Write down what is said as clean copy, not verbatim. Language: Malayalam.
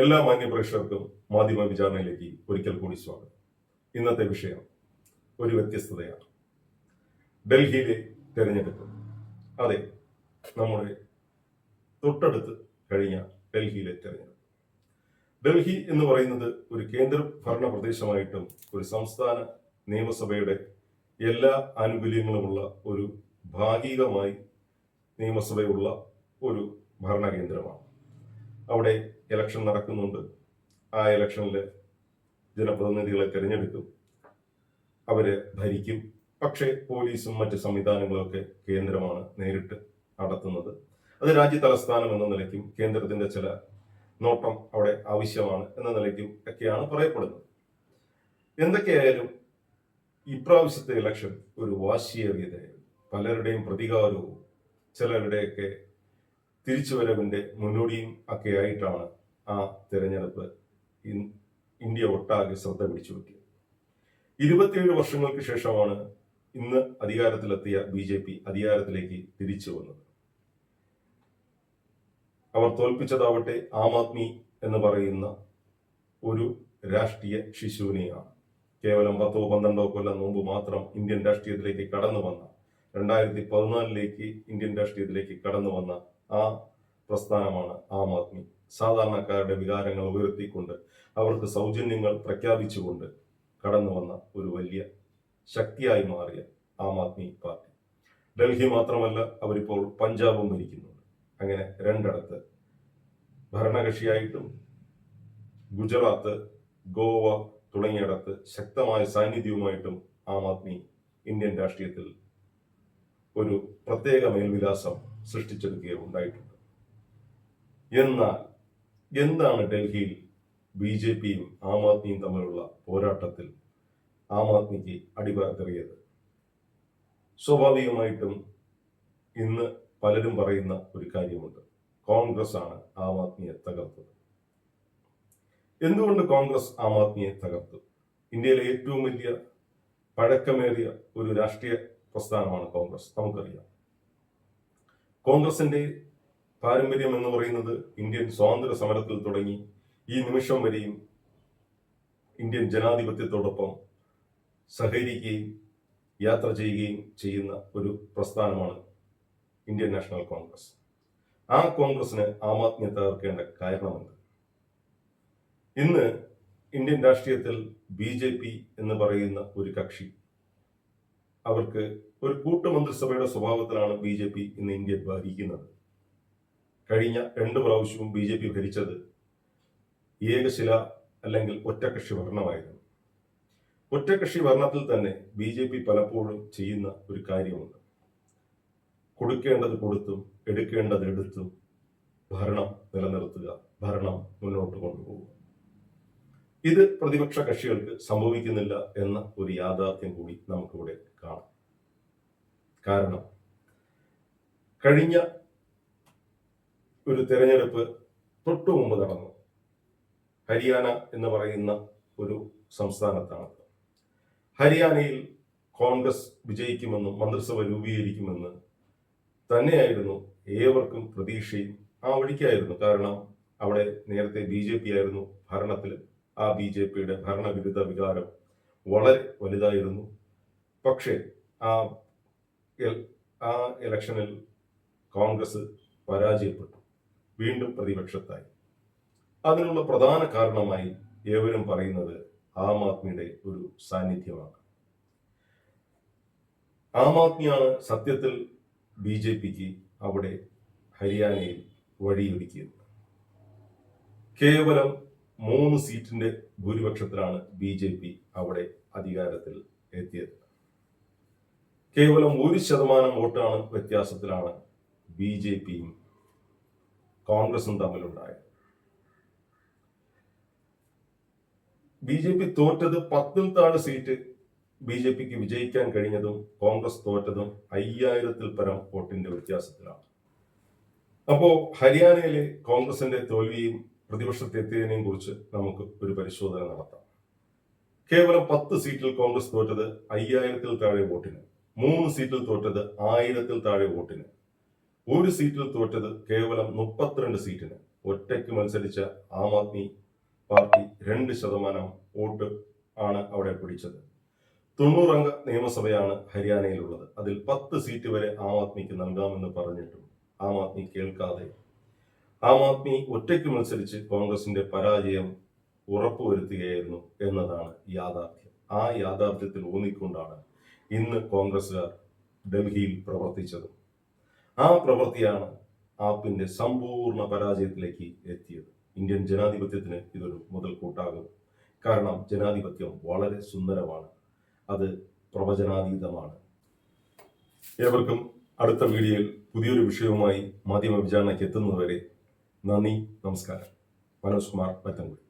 എല്ലാ മാന്യപ്രേക്ഷകർക്കും മാധ്യമ വിചാരണയിലേക്ക് ഒരിക്കൽ കൂടി സ്വാഗതം. ഇന്നത്തെ വിഷയം ഒരു വ്യത്യസ്തതയാണ്. ഡൽഹിയിലെ തെരഞ്ഞെടുപ്പ്. അതെ, നമ്മുടെ തൊട്ടടുത്ത് കഴിഞ്ഞ ഡൽഹിയിലെ തെരഞ്ഞെടുപ്പ്. ഡൽഹി എന്ന് പറയുന്നത് ഒരു കേന്ദ്ര ഭരണ പ്രദേശമായിട്ടും ഒരു സംസ്ഥാന നിയമസഭയുടെ എല്ലാ ആനുകൂല്യങ്ങളുമുള്ള ഒരു ഭാഗികമായി നിയമസഭയുള്ള ഒരു ഭരണകേന്ദ്രമാണ്. അവിടെ ഇലക്ഷൻ നടക്കുന്നുണ്ട്. ആ ഇലക്ഷനിൽ ജനപ്രതിനിധികളെ തിരഞ്ഞെടുക്കും, അവരെ ഭരിക്കും. പക്ഷേ പോലീസും മറ്റ് സംവിധാനങ്ങളൊക്കെ കേന്ദ്രമാണ് നേരിട്ട് നടത്തുന്നത്. അത് രാജ്യ തലസ്ഥാനം എന്ന നിലയ്ക്കും കേന്ദ്രത്തിന്റെ ചില നോട്ടം അവിടെ ആവശ്യമാണ് എന്ന നിലയ്ക്കും ഒക്കെയാണ് പറയപ്പെടുന്നത്. എന്തൊക്കെയായാലും ഇപ്രാവശ്യത്തെ ഇലക്ഷൻ ഒരു വാശിയേറിയതായിരുന്നു. പലരുടെയും പ്രതികാരവും ചിലരുടെയൊക്കെ തിരിച്ചുവരവിന്റെ മുന്നോടിയും ഒക്കെ ആയിട്ടാണ് ആ തെരഞ്ഞെടുപ്പ് ഇന്ത്യ ഒട്ടാകെ ശ്രദ്ധ പിടിച്ചു പറ്റിയത്. 27 വർഷങ്ങൾക്ക് ശേഷമാണ് ഇന്ന് അധികാരത്തിലെത്തിയ BJP അധികാരത്തിലേക്ക് തിരിച്ചു വന്നത്. അവർ തോൽപ്പിച്ചതാവട്ടെ ആം ആദ്മി എന്ന് പറയുന്ന ഒരു രാഷ്ട്രീയ ശിശുവിനെയാണ്. കേവലം 10-12 കൊല്ലം മുമ്പ് മാത്രം ഇന്ത്യൻ രാഷ്ട്രീയത്തിലേക്ക് കടന്നു വന്ന 2014 ഇന്ത്യൻ രാഷ്ട്രീയത്തിലേക്ക് കടന്നു വന്ന ആ പ്രസ്ഥാനമാണ് ആം ആദ്മി. സാധാരണക്കാരുടെ വികാരങ്ങൾ ഉയർത്തിക്കൊണ്ട് അവർക്ക് സൗജന്യങ്ങൾ പ്രഖ്യാപിച്ചുകൊണ്ട് കടന്നു വന്ന ഒരു വലിയ ശക്തിയായി മാറിയ ആം ആദ്മി പാർട്ടി. ഡൽഹി മാത്രമല്ല, അവരിപ്പോൾ പഞ്ചാബും ഭരിക്കുന്നുണ്ട്. അങ്ങനെ രണ്ടിടത്ത് ഭരണകക്ഷിയായിട്ടും ഗുജറാത്ത്, ഗോവ തുടങ്ങിയിടത്ത് ശക്തമായ സാന്നിധ്യവുമായിട്ടും ആം ആദ്മി ഇന്ത്യൻ രാഷ്ട്രീയത്തിൽ ഒരു പ്രത്യേക മേൽവിലാസം സൃഷ്ടിച്ചെടുക്കുകയുണ്ടായിട്ടുണ്ട്. എന്നാൽ എന്താണ് ഡൽഹിയിൽ BJPയും ആം ആദ്മിയും തമ്മിലുള്ള പോരാട്ടത്തിൽ ആം ആദ്മിക്ക് അടിപതറിയത്? സ്വാഭാവികമായിട്ടും ഇന്ന് പലരും പറയുന്ന ഒരു കാര്യമുണ്ട്, കോൺഗ്രസ് ആണ് ആം ആദ്മിയെ തകർത്തത്. എന്തുകൊണ്ട് കോൺഗ്രസ് ആം ആദ്മിയെ തകർത്തു? ഇന്ത്യയിലെ ഏറ്റവും വലിയ പഴക്കമേറിയ ഒരു രാഷ്ട്രീയ പ്രസ്ഥാനമാണ് കോൺഗ്രസ്. നമുക്കറിയാം, കോൺഗ്രസിന്റെ പാരമ്പര്യം എന്ന് പറയുന്നത് ഇന്ത്യൻ സ്വാതന്ത്ര്യ സമരത്തിൽ തുടങ്ങി ഈ നിമിഷം വരെയും ഇന്ത്യൻ ജനാധിപത്യത്തോടൊപ്പം സഹകരിക്കുകയും യാത്ര ചെയ്യുകയും ചെയ്യുന്ന ഒരു പ്രസ്ഥാനമാണ് ഇന്ത്യൻ നാഷണൽ കോൺഗ്രസ്. ആ കോൺഗ്രസിന് ആം ആദ്മിയെ തകർക്കേണ്ട കാരണമെന്ത്? ഇന്ന് ഇന്ത്യൻ രാഷ്ട്രീയത്തിൽ BJP എന്ന് പറയുന്ന ഒരു കക്ഷി, അവർക്ക് ഒരു കൂട്ടുമന്ത്രിസഭയുടെ സ്വഭാവത്തിലാണ് BJP ഇന്ന് ഇന്ത്യ ഭരിക്കുന്നത്. കഴിഞ്ഞ 2 പ്രാവശ്യവും BJP ഭരിച്ചത് ഏകശില അല്ലെങ്കിൽ ഒറ്റകക്ഷി ഭരണമായിരുന്നു. ഒറ്റകക്ഷി ഭരണത്തിൽ തന്നെ BJP പലപ്പോഴും ചെയ്യുന്ന ഒരു കാര്യമുണ്ട്, കൊടുക്കേണ്ടത് കൊടുത്തും എടുക്കേണ്ടത് എടുത്തും ഭരണം നിലനിർത്തുക, ഭരണം മുന്നോട്ട് കൊണ്ടുപോകുക. ഇത് പ്രതിപക്ഷ കക്ഷികൾക്ക് സംഭവിക്കുന്നില്ല എന്ന ഒരു യാഥാർത്ഥ്യം കൂടി നമുക്കിവിടെ കാണാം. കാരണം കഴിഞ്ഞ ഒരു തെരഞ്ഞെടുപ്പ് തൊട്ടു മുമ്പ് നടന്നു. ഹരിയാന എന്ന് പറയുന്ന ഒരു സംസ്ഥാനത്താണ്. ഹരിയാനയിൽ കോൺഗ്രസ് വിജയിക്കുമെന്നും മന്ത്രിസഭ രൂപീകരിക്കുമെന്ന് തന്നെയായിരുന്നു ഏവർക്കും പ്രതീക്ഷയും ആ വഴിക്കായിരുന്നു. കാരണം അവിടെ നേരത്തെ BJP ആയിരുന്നു ഭരണത്തിൽ. ആ BJPയുടെ ഭരണവിരുദ്ധ വികാരം വളരെ വലുതായിരുന്നു. പക്ഷേ ആ ഇലക്ഷനിൽ കോൺഗ്രസ് പരാജയപ്പെട്ടു, വീണ്ടും പ്രതിപക്ഷത്തായി. അതിനുള്ള പ്രധാന കാരണമായി ഏവരും പറയുന്നത് ആം ആദ്മിയുടെ ഒരു സാന്നിധ്യമാണ്. ആം ആദ്മിയാണ് സത്യത്തിൽ BJPക്ക് അവിടെ ഹരിയാനയിൽ വഴിയൊരുക്കിയത്. കേവലം 3 സീറ്റിന്റെ ഭൂരിപക്ഷത്തിലാണ് BJP അവിടെ അധികാരത്തിൽ എത്തിയത്. കേവലം 1% വോട്ടാണ് വ്യത്യാസത്തിലാണ് BJPയും കോൺഗ്രസും തമ്മിലുണ്ടായത്. BJP തോറ്റത് 10-ൽ താഴെ സീറ്റ് BJPക്ക് വിജയിക്കാൻ കഴിഞ്ഞതും കോൺഗ്രസ് തോറ്റതും 5000-ൽ പരം വോട്ടിന്റെ വ്യത്യാസത്തിലാണ്. അപ്പോ ഹരിയാനയിലെ കോൺഗ്രസിന്റെ തോൽവിയും പ്രതിപക്ഷത്തെത്തിയതിനെയും കുറിച്ച് നമുക്ക് ഒരു പരിശോധന നടത്താം. കേവലം 10 സീറ്റിൽ കോൺഗ്രസ് തോറ്റത് 5000-ൽ താഴെ വോട്ടിന്, 3 സീറ്റിൽ തോറ്റത് 1000-ൽ താഴെ വോട്ടിന്, 1 സീറ്റിൽ തോറ്റത് കേവലം 32 സീറ്റിന്, ഒറ്റയ്ക്ക് മത്സരിച്ച ആം ആദ്മി പാർട്ടി 2% വോട്ട് ആണ് അവിടെ പിടിച്ചത്. 90 അംഗ നിയമസഭയാണ് ഹരിയാനയിലുള്ളത്. അതിൽ 10 സീറ്റ് വരെ ആം ആദ്മിക്ക് നൽകാമെന്ന് പറഞ്ഞിട്ടും ആം ആദ്മി കേൾക്കാതെ ആം ആദ്മി ഒറ്റയ്ക്ക് മത്സരിച്ച് കോൺഗ്രസിന്റെ പരാജയം ഉറപ്പുവരുത്തുകയായിരുന്നു എന്നതാണ് യാഥാർത്ഥ്യം. ആ യാഥാർത്ഥ്യത്തിൽ ഊന്നിക്കൊണ്ടാണ് ഇന്ന് കോൺഗ്രസുകാർ ഡൽഹിയിൽ പ്രവർത്തിച്ചത്. ആ പ്രവൃത്തിയാണ് ആപ്പിന്റെ സമ്പൂർണ്ണ പരാജയത്തിലേക്ക് എത്തിയത്. ഇന്ത്യൻ ജനാധിപത്യത്തിന് ഇതൊരു മുതൽക്കൂട്ടാകും. കാരണം ജനാധിപത്യം വളരെ സുന്ദരമാണ്, അത് പ്രവചനാതീതമാണ്. ഏവർക്കും അടുത്ത വീഡിയോയിൽ പുതിയൊരു വിഷയവുമായി മാധ്യമ വിചാരണയ്ക്ക് എത്തുന്നതുവരെ നന്ദി, നമസ്കാരം. മനോജ് കുമാർ മത്തൻകുടി.